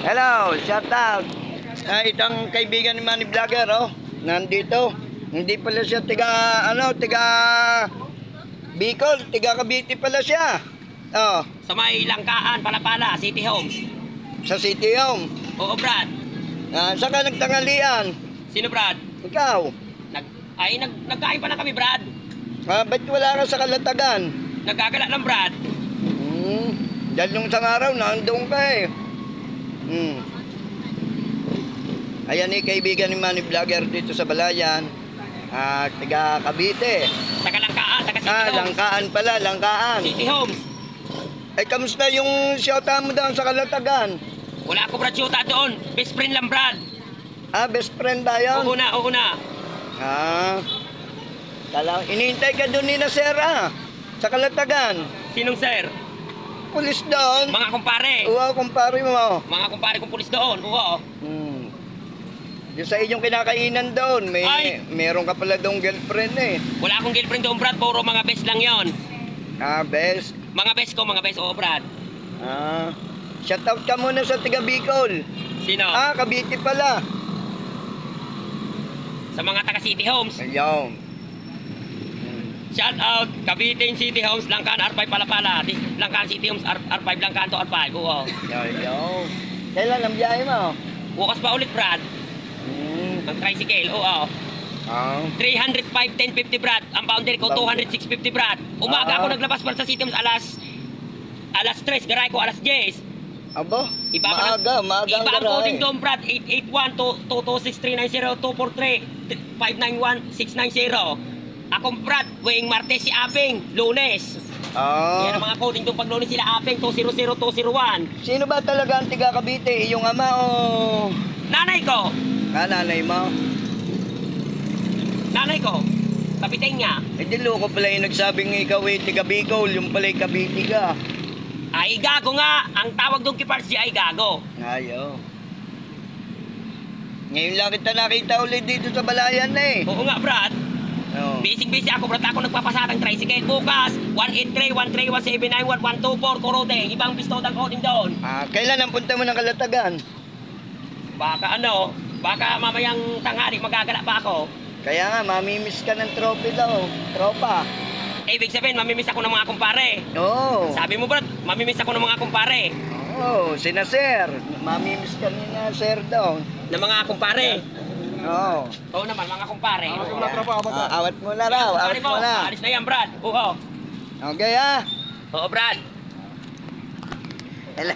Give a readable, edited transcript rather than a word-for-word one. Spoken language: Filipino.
Hello, shout out. Itong kaibigan ni Manny Vlogger, oh. Nandito. Hindi pala siya tiga Bicol, tiga Cavite pala siya. Oh. Sa may Langkaan, Palapala, City Homes. Sa City Home. Oo, Brad. Saan ka nagtanghalian? Sino, Brad? Ikaw. Nagkain pa na kami, Brad. Ba't wala ka sa Kalatagan? Nagkagala lang, Brad. Dahil nung isang araw, nandoon ka eh. Ayan eh, kaibigan ni Manny Vlogger dito sa Balayan. Tiga Cavite. Taga Langkaan, taga City Homes. Langkaan pala, Langkaan. City Homes. Kamusta yung shoutout mo doon sa Kalatagan? Wala ako, Brad, shoota doon. Best friend lang, Brad. Best friend ba yun? Oo na. Inihintay ka doon ni Nasera sa Kalatagan. Sinong sir? Pulis doon. Mga kumpare. Oo, kumpare mo. Mga kumpare kong pulis doon. Oo. Yung sa inyong kinakainan doon, meron ka pala doong girlfriend eh. Wala akong girlfriend doon, Brad. Puro mga best lang yon. Best. Mga best ko, mga best. Oo, Brad. Shoutout ka muna sa tiga Bicol. Sino? Cavite pala. Sa mga taga City Homes. Ayun. Shout out, Cavite City Homes, Langkaan, R5 Palapala. Langkaan City Homes, R5, Langkaan to R5. Oo. Ayun. Kailan ang biyahe mo? Bukas pa ulit, Brad. Ang tricycle, oo. 305, 1050, Brad. Ang boundary ko, 200, 650, Brad. Umaga ako naglabas para sa City Homes, alas 3, garay ko, alas 10. Abo, maaga ang garay. coding doon, Brad. 881-226-390-243-591-690. Akong Brad, Weng Martes si Apeng, Lunes. Yan ang mga coding doon pag Lunes sila Apeng, 200-201. Sino ba talaga ang tiga Cavite? Iyong ama o... Nanay ko. Nanay mo? Nanay ko. Kapitain niya. Di loko pala yung nagsabing ikaw eh, tiga Bicol, yung pala'y Cavite ka. Ay gago nga. Ang tawag doon kay Parsi ay gago. Ayo. Ngayon lang kita nakita ulit dito sa Balayan eh. Oo nga, Brad. Busy ako, Brad. Ako nagpapasatang tricycle. Bukas, 183-131-791-124, Kurodeng. Ibang pistol ang coding doon. Kailan ang punta mo ng Kalatagan? Baka mamayang tanghali magagala pa ako. Kaya nga, mamimiss ka ng tropa. Ibig sabihin, mamimiss ako ng mga kumpare. Oo. Sabi mo, Brad, mamimiss ako ng mga kumpare. Oo, sina Sir. Mamimiss ka ni Sir daw. Ng mga kumpare. Oo. Oo naman, mga kumpare. Awat mo na raw, awat mo na. Alis na yan, Brad. Oo. Okay Oo, Brad. Hello,